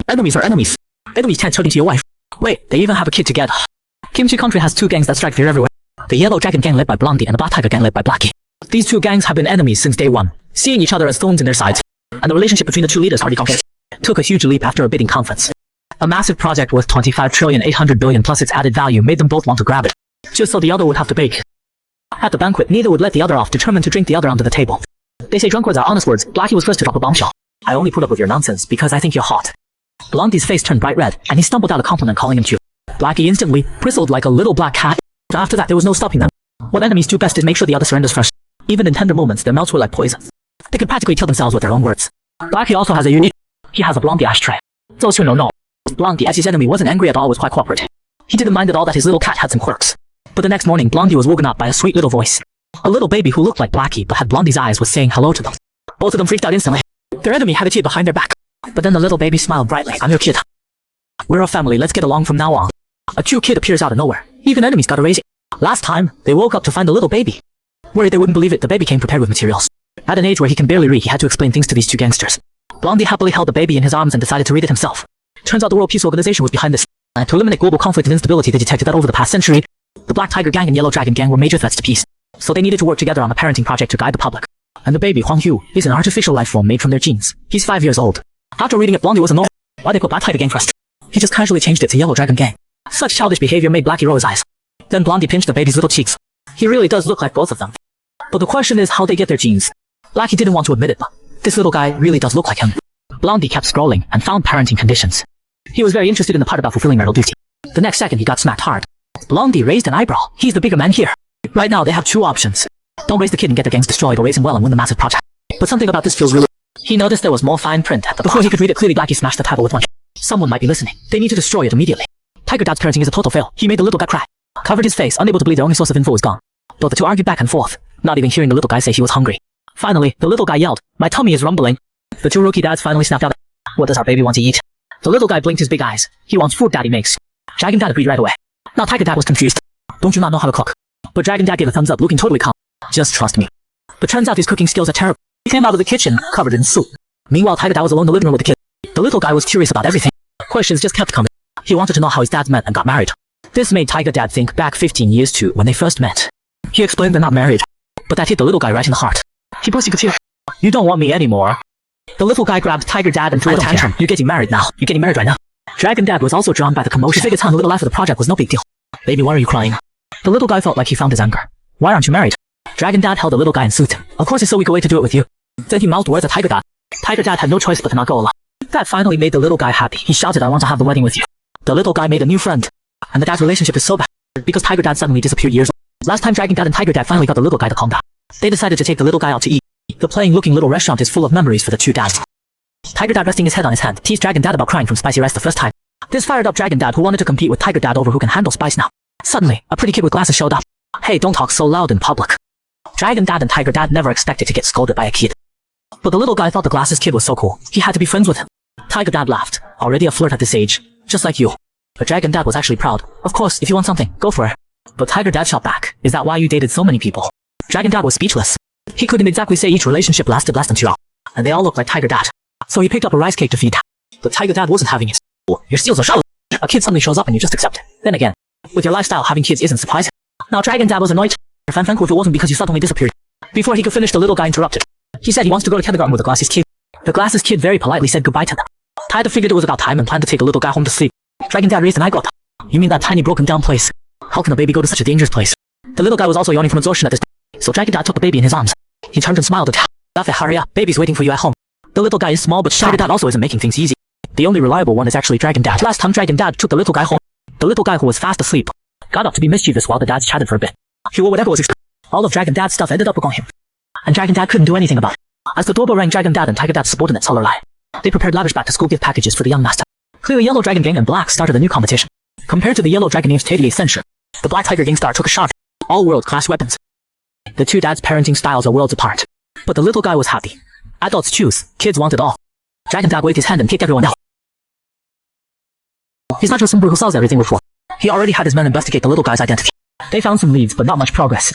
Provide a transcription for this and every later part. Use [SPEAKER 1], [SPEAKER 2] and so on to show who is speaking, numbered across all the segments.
[SPEAKER 1] Enemies are enemies. Enemies can't turn into your wife. Wait, they even have a kid together. Kimchi Country has two gangs that strike fear everywhere. The Yellow Dragon Gang led by Blondie and the Black Tiger Gang led by Blackie. These two gangs have been enemies since day one, seeing each other as thorns in their sides. And the relationship between the two leaders hardly concrete. Took a huge leap after a bidding conference. A massive project worth 25,800 billion plus its added value made them both want to grab it, just so the other would have to bake. At the banquet, neither would let the other off, determined to drink the other onto the table. They say drunk words are honest words. Blackie was first to drop a bombshell. I only put up with your nonsense because I think you're hot. Blondie's face turned bright red, and he stumbled out a compliment calling him cute. Blackie instantly bristled like a little black cat. After that, there was no stopping them. What enemies do best is make sure the other surrenders first. Even in tender moments, their mouths were like poison. They could practically kill themselves with their own words. Blackie also has a unique... He has a Blondie ashtray. Those who know. Blondie, as his enemy, wasn't angry at all, was quite cooperative. He didn't mind at all that his little cat had some quirks. But the next morning, Blondie was woken up by a sweet little voice. A little baby who looked like Blackie but had Blondie's eyes was saying hello to them. Both of them freaked out instantly. Their enemy had a kid behind their back. But then the little baby smiled brightly. I'm your kid. We're a family, let's get along from now on. A cute kid appears out of nowhere. Even enemies gotta raise it. Last time, they woke up to find a little baby. Worried they wouldn't believe it, the baby came prepared with materials. At an age where he can barely read, he had to explain things to these two gangsters. Blondie happily held the baby in his arms and decided to read it himself. Turns out the World Peace Organization was behind this. And to eliminate global conflict and instability, they detected that over the past century, the Black Tiger Gang and Yellow Dragon Gang were major threats to peace. So they needed to work together on a parenting project to guide the public. And the baby, Huang Hu, is an artificial life form made from their genes. He's 5 years old. After reading it, Blondie was annoyed. Why they put Black Tiger Gang first? He just casually changed it to Yellow Dragon Gang. Such childish behavior made Blackie roll his eyes. Then Blondie pinched the baby's little cheeks. He really does look like both of them. But the question is how they get their genes. Blackie didn't want to admit it, but this little guy really does look like him. Blondie kept scrolling and found parenting conditions. He was very interested in the part about fulfilling marital duty. The next second he got smacked hard. Blondie raised an eyebrow. He's the bigger man here. Right now they have two options. Don't raise the kid and get the gangs destroyed, or raise him well and win the massive project. But something about this feels really... He noticed there was more fine print at the before he could read it clearly. Blackie smashed the title with one. Someone might be listening. They need to destroy it immediately. Tiger Dad's parenting is a total fail. He made the little guy cry. Covered his face, unable to believe their only source of info was gone. Though the two argued back and forth, not even hearing the little guy say he was hungry. Finally, the little guy yelled, my tummy is rumbling. The two rookie dads finally snapped out. What does our baby want to eat? The little guy blinked his big eyes. He wants food Daddy makes. Dragon Dad agreed right away. Now Tiger Dad was confused. Don't you not know how to cook? But Dragon Dad gave a thumbs up, looking totally calm. Just trust me. But turns out his cooking skills are terrible. He came out of the kitchen, covered in soup. Meanwhile, Tiger Dad was alone in the living room with the kid. The little guy was curious about everything. Questions just kept coming. He wanted to know how his dads met and got married. This made Tiger Dad think back 15 years to when they first met. He explained they're not married. But that hit the little guy right in the heart. He pussy could feel. You don't want me anymore. The little guy grabbed Tiger Dad and threw a tantrum. You're getting married now. You're getting married right now. Dragon Dad was also drawn by the commotion. He figured telling the little life of the project was no big deal. Baby, why are you crying? The little guy felt like he found his anger. Why aren't you married? Dragon Dad held the little guy and soothed him. Of course it's so we could wait to do it with you. Then he mouthed words at Tiger Dad. Tiger Dad had no choice but to not go along. That finally made the little guy happy. He shouted, I want to have the wedding with you. The little guy made a new friend. And the dad's relationship is so bad because Tiger Dad suddenly disappeared years ago. Last time Dragon Dad and Tiger Dad finally got the little guy to calm down. They decided to take the little guy out to eat. The plain-looking little restaurant is full of memories for the two dads. Tiger Dad resting his head on his hand teased Dragon Dad about crying from spicy rice the first time. This fired up Dragon Dad, who wanted to compete with Tiger Dad over who can handle spice now. Suddenly, a pretty kid with glasses showed up. Hey, don't talk so loud in public. Dragon Dad and Tiger Dad never expected to get scolded by a kid. But the little guy thought the glasses kid was so cool, he had to be friends with him. Tiger Dad laughed. Already a flirt at this age. Just like you. But Dragon Dad was actually proud. Of course, if you want something, go for it. But Tiger Dad shot back. Is that why you dated so many people? Dragon Dad was speechless. He couldn't exactly say each relationship lasted less than 2 hours. And they all looked like Tiger Dad. So he picked up a rice cake to feed. But Tiger Dad wasn't having it. Your steals are shallow. A kid suddenly shows up and you just accept it. Then again, with your lifestyle, having kids isn't surprising. Now Dragon Dad was annoyed. Fan Franco if it wasn't because you suddenly disappeared. Before he could finish, the little guy interrupted. He said he wants to go to kindergarten with the glasses kid. The glasses kid very politely said goodbye to them. Tiger figured it was about time and planned to take the little guy home to sleep. Dragon Dad raised an eyebrow. You mean that tiny broken down place? How can a baby go to such a dangerous place? The little guy was also yawning from exhaustion at this time. So Dragon Dad took the baby in his arms. He turned and smiled at Laugh, hurry up, baby's waiting for you at home. The little guy is small but Tiger Dad also isn't making things easy. The only reliable one is actually Dragon Dad. Last time Dragon Dad took the little guy home, the little guy who was fast asleep got up to be mischievous while the dads chatted for a bit. He wore whatever was expected. All of Dragon Dad's stuff ended up on him. And Dragon Dad couldn't do anything about it. As the doorbell rang, Dragon Dad and Tiger Dad's subordinates told a lie. They prepared lavish back-to-school gift packages for the young master. Clearly Yellow Dragon Gang and Black started a new competition. Compared to the Yellow Dragon Gang's 38th century, the Black Tiger Gang star took a shot. All world-class weapons. The two dads' parenting styles are worlds apart. But the little guy was happy. Adults choose, kids want it all. Dragon Dad waved his hand and kicked everyone out. He's not just some brute who sells everything before. He already had his men investigate the little guy's identity. They found some leads, but not much progress.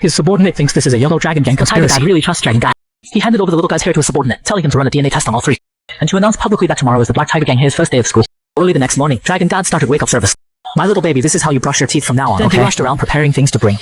[SPEAKER 1] His subordinate thinks this is a Yellow Dragon Gang conspiracy. Tiger Dad really trusts Dragon Dad. He handed over the little guy's hair to his subordinate, telling him to run a DNA test on all three. and to announce publicly that tomorrow is the Black Tiger Gang his first day of school. Early the next morning, Dragon Dad started wake-up service. My little baby, this is how you brush your teeth from now on, then okay? He rushed around preparing things to bring.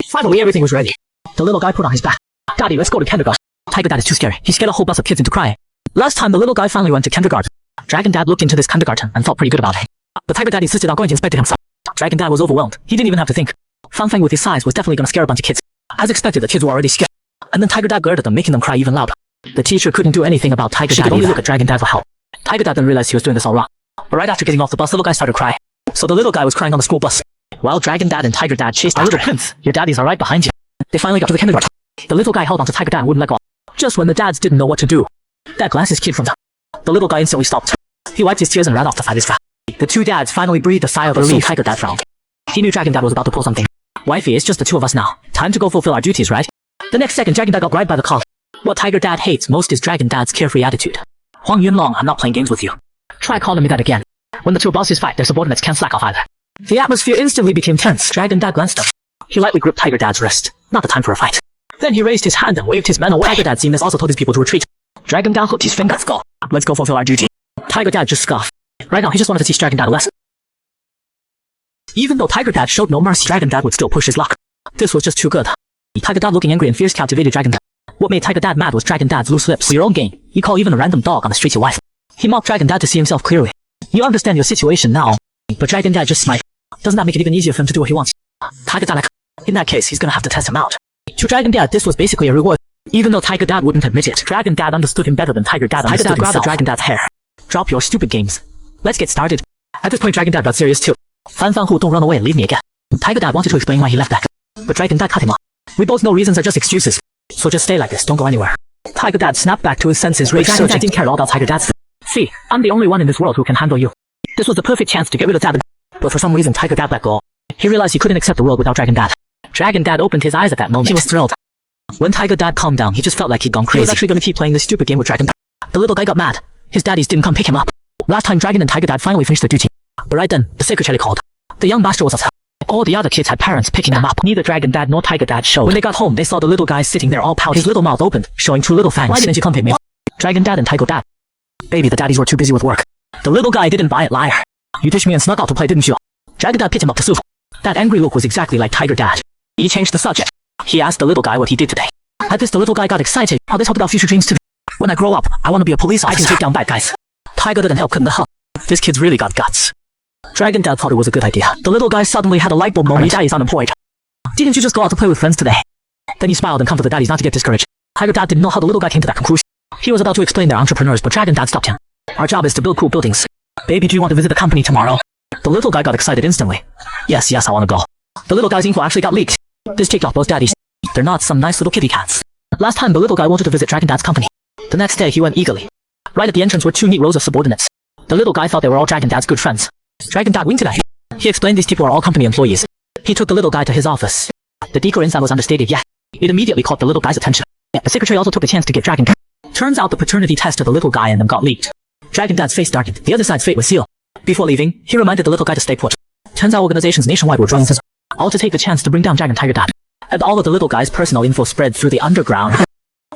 [SPEAKER 1] Finally, everything was ready. The little guy put on his back. Daddy, let's go to kindergarten. Tiger Dad is too scary. He scared a whole bus of kids into crying. Last time, the little guy finally went to kindergarten. Dragon Dad looked into this kindergarten and felt pretty good about it. But Tiger Dad insisted on going to inspect it himself. Dragon Dad was overwhelmed. He didn't even have to think. Fang Fang with his size was definitely gonna scare a bunch of kids. As expected, the kids were already scared. And then Tiger Dad glared at them, making them cry even louder. The teacher couldn't do anything about Tiger Dad. She could only look at Dragon Dad for help. Tiger Dad then realized he was doing this all wrong. But right after getting off the bus, the little guy started crying. So the little guy was crying on the school bus. While Dragon Dad and Tiger Dad chased our little prince. Your daddies are right behind you. They finally got to the kindergarten. The little guy held onto Tiger Dad and wouldn't let go. Just when the dads didn't know what to do, Dad glanced his kid from down. The little guy instantly stopped. He wiped his tears and ran off to fight his frat. The two dads finally breathed a sigh of relief. Tiger Dad frowned. He knew Dragon Dad was about to pull something. Wifey, it's just the two of us now. Time to go fulfill our duties, right? The next second, Dragon Dad got grabbed by the collar. What Tiger Dad hates most is Dragon Dad's carefree attitude. Huang Yunlong, I'm not playing games with you. Try calling me that again. When the two bosses fight, their subordinates can't slack off either. The atmosphere instantly became tense. Dragon Dad glanced up. He lightly gripped Tiger Dad's wrist. Not the time for a fight. Then he raised his hand and waved his men away. Tiger Dad, seeing this, also told his people to retreat. Dragon Dad hooked his finger. Let's go. Let's go fulfill our duty. Tiger Dad just scoffed. Right now, he just wanted to teach Dragon Dad a lesson. Even though Tiger Dad showed no mercy, Dragon Dad would still push his luck. This was just too good. Tiger Dad looking angry and fierce captivated Dragon Dad. What made Tiger Dad mad was Dragon Dad's loose lips. For your own gain, you call even a random dog on the streets your wife. He mocked Dragon Dad to see himself clearly. You understand your situation now. But Dragon Dad just smiled. Doesn't that make it even easier for him to do what he wants? Tiger Dad, in that case, he's gonna have to test him out. To Dragon Dad, this was basically a reward. Even though Tiger Dad wouldn't admit it, Dragon Dad understood him better than Tiger Dad understood himself. Tiger Dad grabbed Dragon Dad's hair. Drop your stupid games. Let's get started. At this point, Dragon Dad got serious too. Fan Fang Hu, don't run away and leave me again. Tiger Dad wanted to explain why he left back, but Dragon Dad cut him off. We both know reasons are just excuses, so just stay like this, don't go anywhere. Tiger Dad snapped back to his senses, rage surging. Dragon Dad didn't care at all about Tiger Dad's. See, I'm the only one in this world who can handle you. This was the perfect chance to get rid of Dad, but for some reason Tiger Dad let go. He realized he couldn't accept the world without Dragon Dad. Dragon Dad opened his eyes at that moment. He was thrilled. When Tiger Dad calmed down, he just felt like he'd gone crazy. He was actually going to keep playing this stupid game with Dragon Dad. The little guy got mad. His daddies didn't come pick him up. Last time Dragon and Tiger Dad finally finished their duty. But right then, the secretary called. The young master was upset. All the other kids had parents picking them up. Neither Dragon Dad nor Tiger Dad showed. When they got home, they saw the little guy sitting there all pouty. His little mouth opened, showing two little fangs. Why didn't you come pick me up? Dragon Dad and Tiger Dad. Baby, the daddies were too busy with work. The little guy didn't buy it, liar. You ditched me and snuck out to play, didn't you? Dragon Dad picked him up to soup. That angry look was exactly like Tiger Dad. He changed the subject. He asked the little guy what he did today. At this, the little guy got excited. Oh, this helped about future dreams too. When I grow up, I want to be a police officer. I can take down bad guys. Tiger didn't help, couldn't help. This kid's really got guts. Dragon Dad thought it was a good idea. The little guy suddenly had a light bulb moment. Your daddy's unemployed. Didn't you just go out to play with friends today? Then he smiled and comforted the daddies not to get discouraged. Tiger Dad didn't know how the little guy came to that conclusion. He was about to explain they're entrepreneurs, but Dragon Dad stopped him. Our job is to build cool buildings. Baby, do you want to visit the company tomorrow? The little guy got excited instantly. Yes, I want to go. The little guy's info actually got leaked. This ticked off both daddies. They're not some nice little kitty cats. Last time, the little guy wanted to visit Dragon Dad's company. The next day, he went eagerly. Right at the entrance were two neat rows of subordinates. The little guy thought they were all Dragon Dad's good friends. Dragon Dad winked at him. He explained these people are all company employees. He took the little guy to his office. The decor inside was understated, yet it immediately caught the little guy's attention. The secretary also took the chance to get Dragon Dad. Turns out the paternity test of the little guy and them got leaked. Dragon Dad's face darkened. The other side's fate was sealed. Before leaving, he reminded the little guy to stay put. Turns out organizations nationwide were joining us, all to take the chance to bring down Dragon Tiger Dad. And all of the little guy's personal info spread through the underground.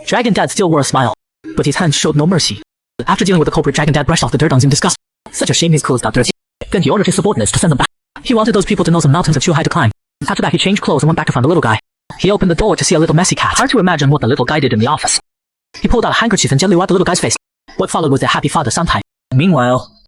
[SPEAKER 1] Dragon Dad still wore a smile, but his hands showed no mercy. After dealing with the culprit, Dragon Dad brushed off the dirt on his in disgust. Such a shame his clothes got dirty. Then he ordered his subordinates to send them back. He wanted those people to know some mountains are too high to climb. After that, he changed clothes and went back to find the little guy. He opened the door to see a little messy cat. Hard to imagine what the little guy did in the office. He pulled out a handkerchief and gently wiped the little guy's face. What followed was their happy father-son time. Meanwhile,